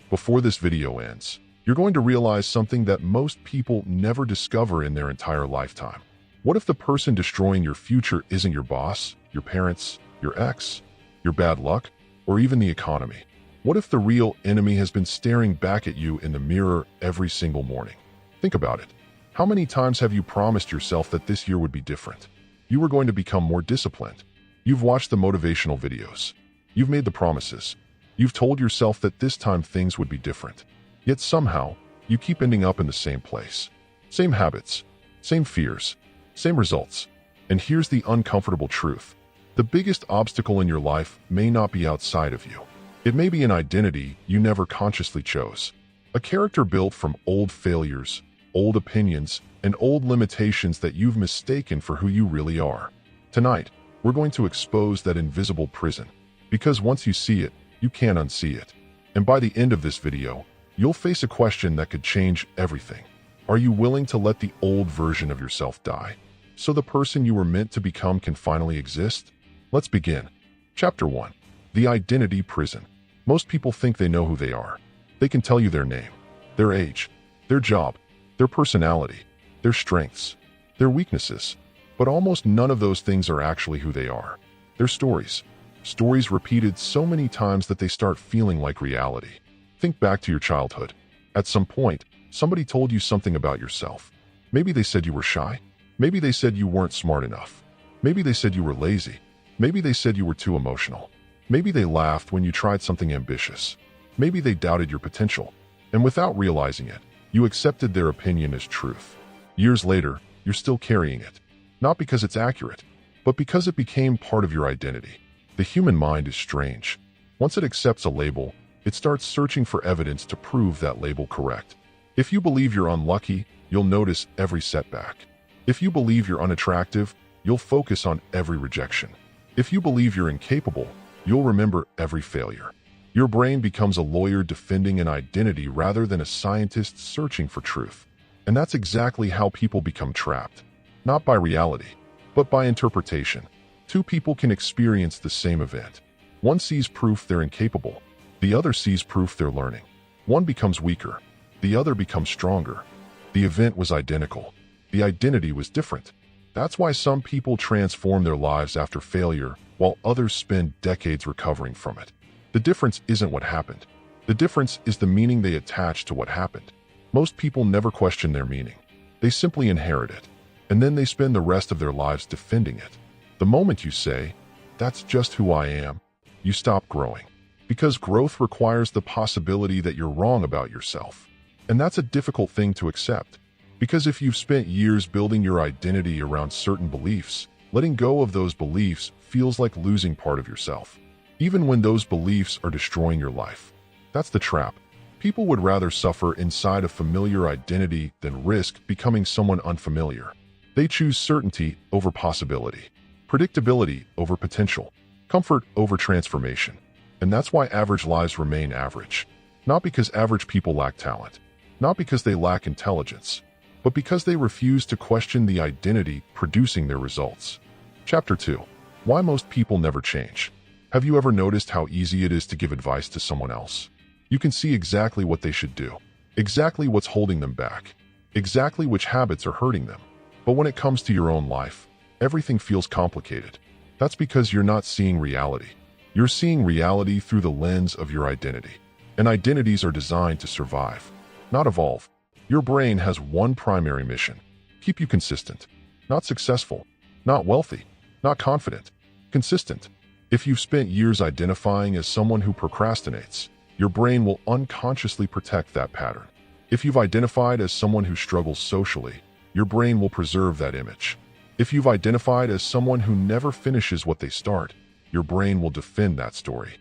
Before this video ends, you're going to realize something that most people never discover in their entire lifetime. What if the person destroying your future isn't your boss, your parents, your ex, your bad luck, or even the economy? What if the real enemy has been staring back at you in the mirror every single morning? Think about it. How many times have you promised yourself that this year would be different? You were going to become more disciplined. You've watched the motivational videos. You've made the promises. You've told yourself that this time things would be different. Yet somehow, you keep ending up in the same place. Same habits, same fears, same results. And here's the uncomfortable truth. The biggest obstacle in your life may not be outside of you. It may be an identity you never consciously chose. A character built from old failures, old opinions, and old limitations that you've mistaken for who you really are. Tonight, we're going to expose that invisible prison. Because once you see it, you can't unsee it. And by the end of this video, you'll face a question that could change everything. Are you willing to let the old version of yourself die, so the person you were meant to become can finally exist? Let's begin. Chapter 1. The Identity Prison. Most people think they know who they are. They can tell you their name, their age, their job, their personality, their strengths, their weaknesses. But almost none of those things are actually who they are. They're stories. Stories repeated so many times that they start feeling like reality. Think back to your childhood. At some point, somebody told you something about yourself. Maybe they said you were shy. Maybe they said you weren't smart enough. Maybe they said you were lazy. Maybe they said you were too emotional. Maybe they laughed when you tried something ambitious. Maybe they doubted your potential. And without realizing it, you accepted their opinion as truth. Years later, you're still carrying it. Not because it's accurate, but because it became part of your identity. The human mind is strange. Once it accepts a label, it starts searching for evidence to prove that label correct. If you believe you're unlucky, you'll notice every setback. If you believe you're unattractive, you'll focus on every rejection. If you believe you're incapable, you'll remember every failure. Your brain becomes a lawyer defending an identity rather than a scientist searching for truth. And that's exactly how people become trapped. Not by reality, but by interpretation. Two people can experience the same event. One sees proof they're incapable. The other sees proof they're learning. One becomes weaker. The other becomes stronger. The event was identical. The identity was different. That's why some people transform their lives after failure, while others spend decades recovering from it. The difference isn't what happened. The difference is the meaning they attach to what happened. Most people never question their meaning. They simply inherit it. And then they spend the rest of their lives defending it. The moment you say, "That's just who I am," you stop growing. Because growth requires the possibility that you're wrong about yourself. And that's a difficult thing to accept. Because if you've spent years building your identity around certain beliefs, letting go of those beliefs feels like losing part of yourself. Even when those beliefs are destroying your life. That's the trap. People would rather suffer inside a familiar identity than risk becoming someone unfamiliar. They choose certainty over possibility. Predictability over potential, comfort over transformation. And that's why average lives remain average. Not because average people lack talent, not because they lack intelligence, but because they refuse to question the identity producing their results. Chapter 2. Why most people never change. Have you ever noticed how easy it is to give advice to someone else? You can see exactly what they should do, exactly what's holding them back, exactly which habits are hurting them. But when it comes to your own life, everything feels complicated. That's because you're not seeing reality. You're seeing reality through the lens of your identity. And identities are designed to survive, not evolve. Your brain has one primary mission: keep you consistent. Not successful, not wealthy, not confident. Consistent. If you've spent years identifying as someone who procrastinates, your brain will unconsciously protect that pattern. If you've identified as someone who struggles socially, your brain will preserve that image. If you've identified as someone who never finishes what they start, your brain will defend that story.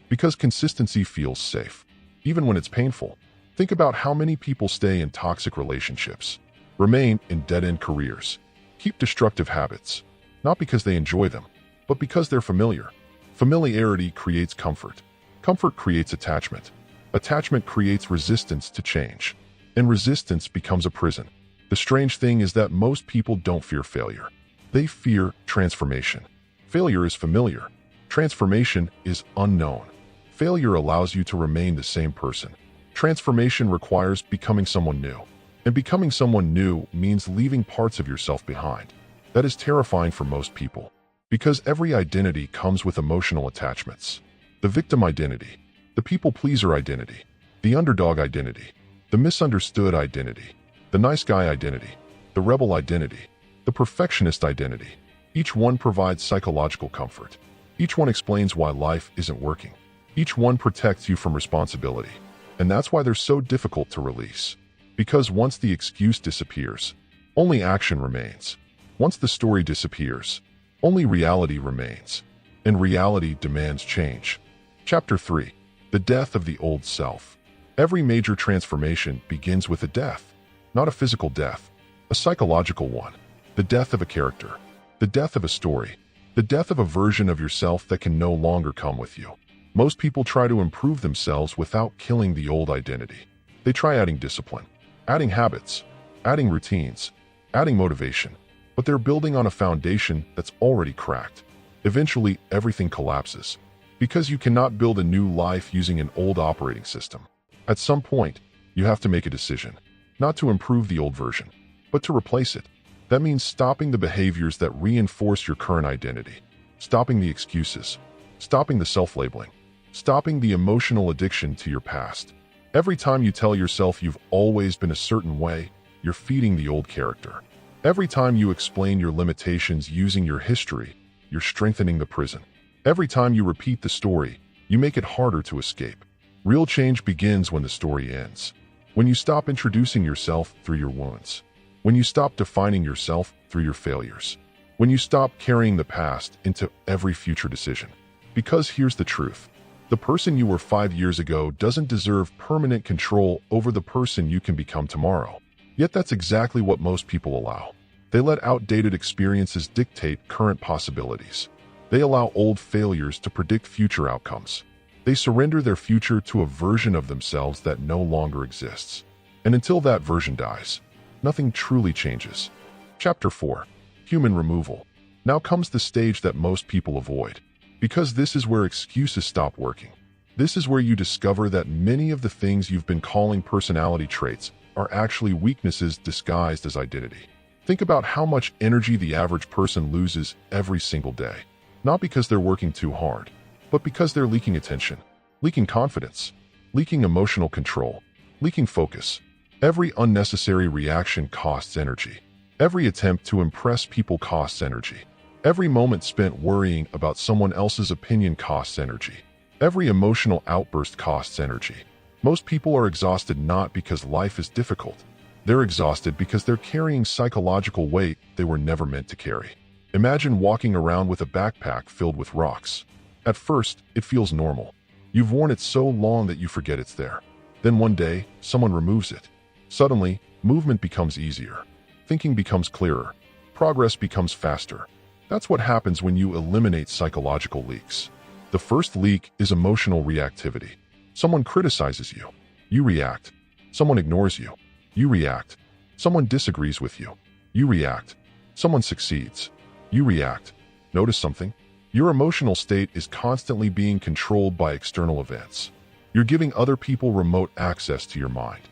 Because consistency feels safe, even when it's painful. Think about how many people stay in toxic relationships, remain in dead-end careers, keep destructive habits, not because they enjoy them, but because they're familiar. Familiarity creates comfort. Comfort creates attachment. Attachment creates resistance to change. And resistance becomes a prison. The strange thing is that most people don't fear failure. They fear transformation. Failure is familiar. Transformation is unknown. Failure allows you to remain the same person. Transformation requires becoming someone new. And becoming someone new means leaving parts of yourself behind. That is terrifying for most people, because every identity comes with emotional attachments. The victim identity, the people-pleaser identity, the underdog identity, the misunderstood identity, the nice guy identity, the rebel identity, the perfectionist identity. Each one provides psychological comfort. Each one explains why life isn't working. Each one protects you from responsibility. And that's why they're so difficult to release. Because once the excuse disappears, only action remains. Once the story disappears, only reality remains. And reality demands change. Chapter 3. The Death of the Old Self. Every major transformation begins with a death. Not a physical death, a psychological one. The death of a character. The death of a story. The death of a version of yourself that can no longer come with you. Most people try to improve themselves without killing the old identity. They try adding discipline, adding habits, adding routines, adding motivation, but they're building on a foundation that's already cracked. Eventually, everything collapses, because you cannot build a new life using an old operating system. At some point, you have to make a decision, not to improve the old version, but to replace it. That means stopping the behaviors that reinforce your current identity, stopping the excuses, stopping the self-labeling, stopping the emotional addiction to your past. Every time you tell yourself you've always been a certain way, you're feeding the old character. Every time you explain your limitations using your history, you're strengthening the prison. Every time you repeat the story, you make it harder to escape. Real change begins when the story ends. When you stop introducing yourself through your wounds. When you stop defining yourself through your failures. When you stop carrying the past into every future decision. Because here's the truth. The person you were 5 years ago doesn't deserve permanent control over the person you can become tomorrow. Yet that's exactly what most people allow. They let outdated experiences dictate current possibilities. They allow old failures to predict future outcomes. They surrender their future to a version of themselves that no longer exists. And until that version dies, nothing truly changes. Chapter 4. Human Removal. Now comes the stage that most people avoid. Because this is where excuses stop working. This is where you discover that many of the things you've been calling personality traits are actually weaknesses disguised as identity. Think about how much energy the average person loses every single day. Not because they're working too hard, but because they're leaking attention, leaking confidence, leaking emotional control, leaking focus. Every unnecessary reaction costs energy. Every attempt to impress people costs energy. Every moment spent worrying about someone else's opinion costs energy. Every emotional outburst costs energy. Most people are exhausted not because life is difficult. They're exhausted because they're carrying psychological weight they were never meant to carry. Imagine walking around with a backpack filled with rocks. At first, it feels normal. You've worn it so long that you forget it's there. Then one day, someone removes it. Suddenly, movement becomes easier. Thinking becomes clearer. Progress becomes faster. That's what happens when you eliminate psychological leaks. The first leak is emotional reactivity. Someone criticizes you. You react. Someone ignores you. You react. Someone disagrees with you. You react. Someone succeeds. You react. Notice something? Your emotional state is constantly being controlled by external events. You're giving other people remote access to your mind.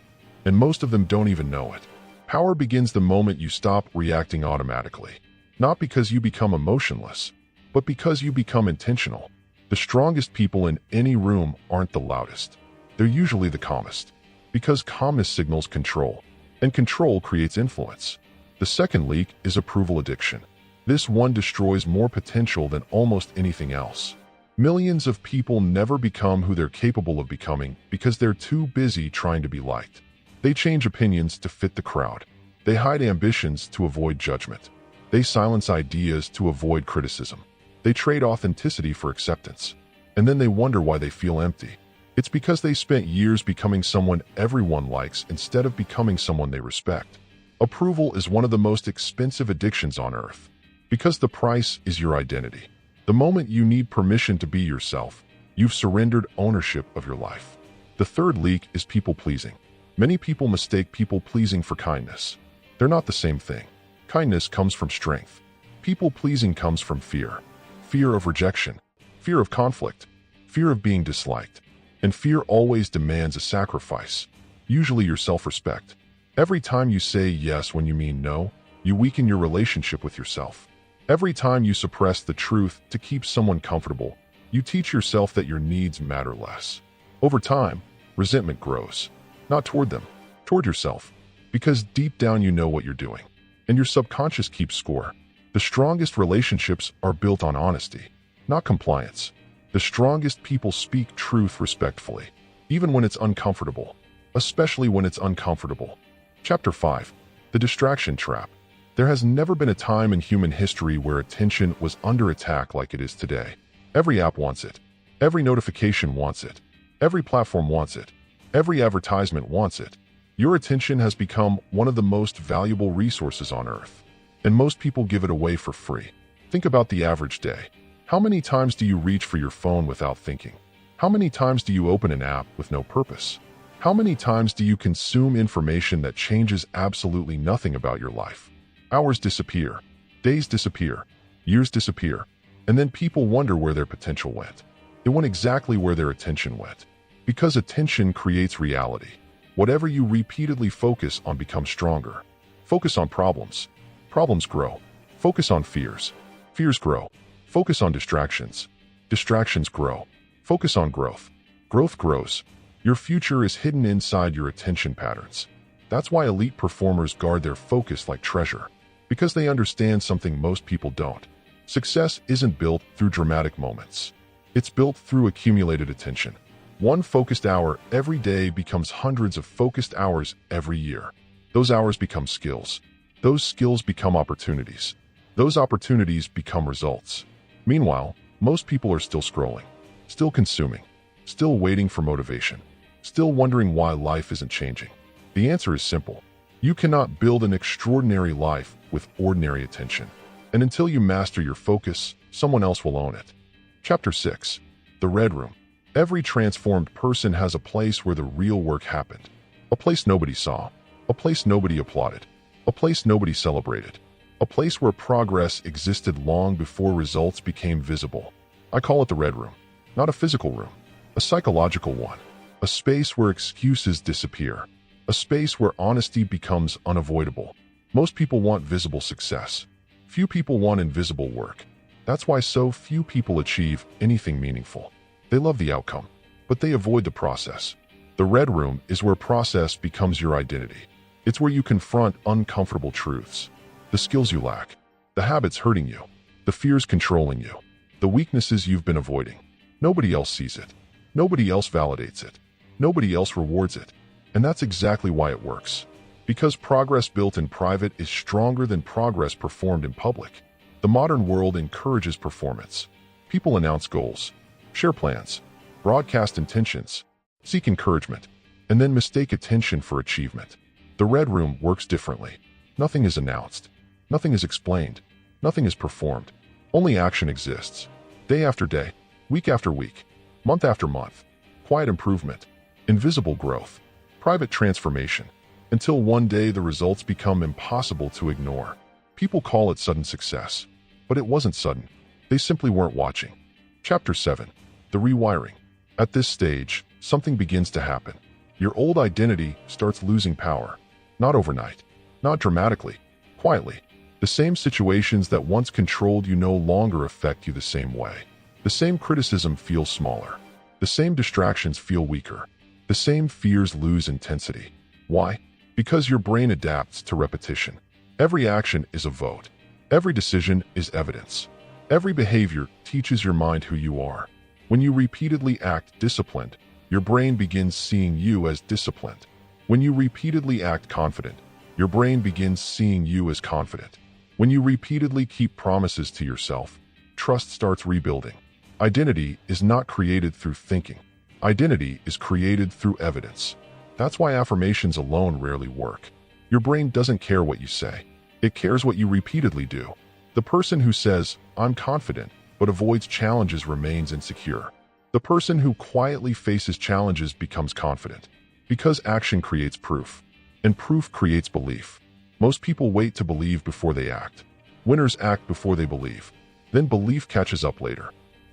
And most of them don't even know it. Power begins the moment you stop reacting automatically. Not because you become emotionless, but because you become intentional. The strongest people in any room aren't the loudest. They're usually the calmest. Because calmness signals control, and control creates influence. The second leak is approval addiction. This one destroys more potential than almost anything else. Millions of people never become who they're capable of becoming because they're too busy trying to be liked. They change opinions to fit the crowd. They hide ambitions to avoid judgment. They silence ideas to avoid criticism. They trade authenticity for acceptance. And then they wonder why they feel empty. It's because they spent years becoming someone everyone likes instead of becoming someone they respect. Approval is one of the most expensive addictions on earth. Because the price is your identity. The moment you need permission to be yourself, you've surrendered ownership of your life. The third leak is people-pleasing. Many people mistake people-pleasing for kindness. They're not the same thing. Kindness comes from strength. People-pleasing comes from fear. Fear of rejection. Fear of conflict. Fear of being disliked. And fear always demands a sacrifice, usually your self-respect. Every time you say yes when you mean no, you weaken your relationship with yourself. Every time you suppress the truth to keep someone comfortable, you teach yourself that your needs matter less. Over time, resentment grows. Not toward them, toward yourself. Because deep down you know what you're doing. And your subconscious keeps score. The strongest relationships are built on honesty, not compliance. The strongest people speak truth respectfully, even when it's uncomfortable. Especially when it's uncomfortable. Chapter 5. The Distraction Trap. There has never been a time in human history where attention was under attack like it is today. Every app wants it. Every notification wants it. Every platform wants it. Every advertisement wants it. Your attention has become one of the most valuable resources on Earth. And most people give it away for free. Think about the average day. How many times do you reach for your phone without thinking? How many times do you open an app with no purpose? How many times do you consume information that changes absolutely nothing about your life? Hours disappear. Days disappear. Years disappear. And then people wonder where their potential went. It went exactly where their attention went. Because attention creates reality. Whatever you repeatedly focus on becomes stronger. Focus on problems. Problems grow. Focus on fears. Fears grow. Focus on distractions. Distractions grow. Focus on growth. Growth grows. Your future is hidden inside your attention patterns. That's why elite performers guard their focus like treasure. Because they understand something most people don't. Success isn't built through dramatic moments. It's built through accumulated attention. One focused hour every day becomes hundreds of focused hours every year. Those hours become skills. Those skills become opportunities. Those opportunities become results. Meanwhile, most people are still scrolling, still consuming, still waiting for motivation, still wondering why life isn't changing. The answer is simple. You cannot build an extraordinary life with ordinary attention. And until you master your focus, someone else will own it. Chapter 6. The Red Room. Every transformed person has a place where the real work happened. A place nobody saw. A place nobody applauded. A place nobody celebrated. A place where progress existed long before results became visible. I call it the Red Room. Not a physical room. A psychological one. A space where excuses disappear. A space where honesty becomes unavoidable. Most people want visible success. Few people want invisible work. That's why so few people achieve anything meaningful. They love the outcome, but they avoid the process. The Red Room is where process becomes your identity. It's where you confront uncomfortable truths. The skills you lack, the habits hurting you, the fears controlling you, the weaknesses you've been avoiding. Nobody else sees it. Nobody else validates it. Nobody else rewards it. And that's exactly why it works. Because progress built in private is stronger than progress performed in public. The modern world encourages performance. People announce goals, share plans, broadcast intentions, seek encouragement, and then mistake attention for achievement. The Red Room works differently. Nothing is announced. Nothing is explained. Nothing is performed. Only action exists. Day after day, week after week, month after month. Quiet improvement, invisible growth, private transformation, until one day the results become impossible to ignore. People call it sudden success, but it wasn't sudden. They simply weren't watching. Chapter 7. The Rewiring. At this stage, something begins to happen. Your old identity starts losing power. Not overnight, not dramatically, quietly. The same situations that once controlled you no longer affect you the same way. The same criticism feels smaller. The same distractions feel weaker. The same fears lose intensity. Why? Because your brain adapts to repetition. Every action is a vote. Every decision is evidence. Every behavior teaches your mind who you are. When you repeatedly act disciplined, your brain begins seeing you as disciplined. When you repeatedly act confident, your brain begins seeing you as confident. When you repeatedly keep promises to yourself, trust starts rebuilding. Identity is not created through thinking. Identity is created through evidence. That's why affirmations alone rarely work. Your brain doesn't care what you say. It cares what you repeatedly do. The person who says, "I'm confident," but avoids challenges remains insecure. The person who quietly faces challenges becomes confident. Because action creates proof. And proof creates belief. Most people wait to believe before they act. Winners act before they believe. Then belief catches up later.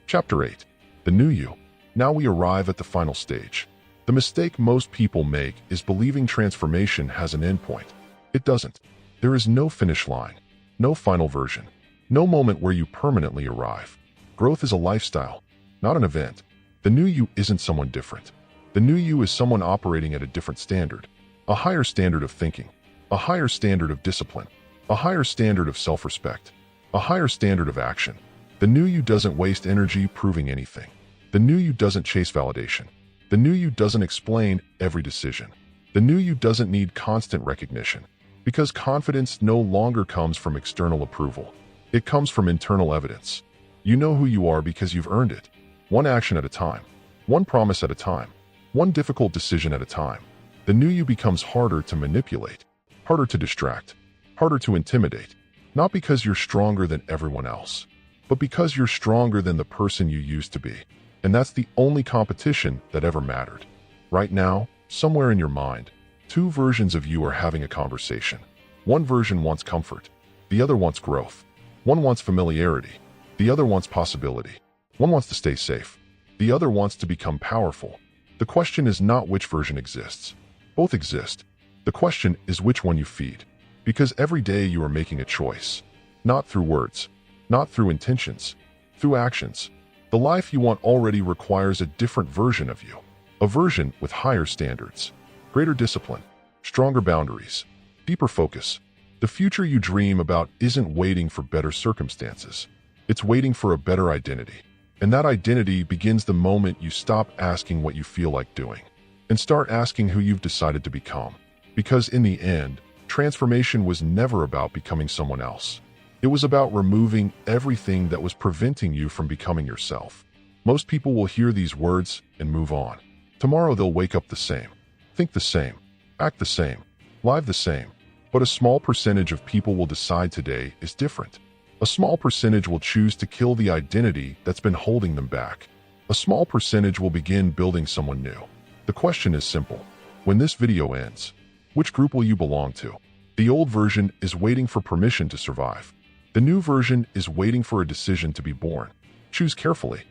Chapter 8. The New You. Now we arrive at the final stage. The mistake most people make is believing transformation has an endpoint. It doesn't. There is no finish line, no final version, no moment where you permanently arrive. Growth is a lifestyle, not an event. The new you isn't someone different. The new you is someone operating at a different standard, a higher standard of thinking, a higher standard of discipline, a higher standard of self-respect, a higher standard of action. The new you doesn't waste energy proving anything. The new you doesn't chase validation. The new you doesn't explain every decision. The new you doesn't need constant recognition, because confidence no longer comes from external approval. It comes from internal evidence. You know who you are because you've earned it. One action at a time, one promise at a time, one difficult decision at a time. The new you becomes harder to manipulate, harder to distract, harder to intimidate, not because you're stronger than everyone else, but because you're stronger than the person you used to be. And that's the only competition that ever mattered. Right now, somewhere in your mind, two versions of you are having a conversation. One version wants comfort. The other wants growth. One wants familiarity. The other wants possibility. One wants to stay safe. The other wants to become powerful. The question is not which version exists. Both exist. The question is which one you feed. Because every day you are making a choice. Not through words. Not through intentions. Through actions. The life you want already requires a different version of you. A version with higher standards, greater discipline, stronger boundaries, deeper focus. The future you dream about isn't waiting for better circumstances. It's waiting for a better identity. And that identity begins the moment you stop asking what you feel like doing and start asking who you've decided to become. Because in the end, transformation was never about becoming someone else. It was about removing everything that was preventing you from becoming yourself. Most people will hear these words and move on. Tomorrow they'll wake up the same, think the same, act the same, live the same. But a small percentage of people will decide today is different. A small percentage will choose to kill the identity that's been holding them back. A small percentage will begin building someone new. The question is simple. When this video ends, which group will you belong to? The old version is waiting for permission to survive. The new version is waiting for a decision to be born. Choose carefully.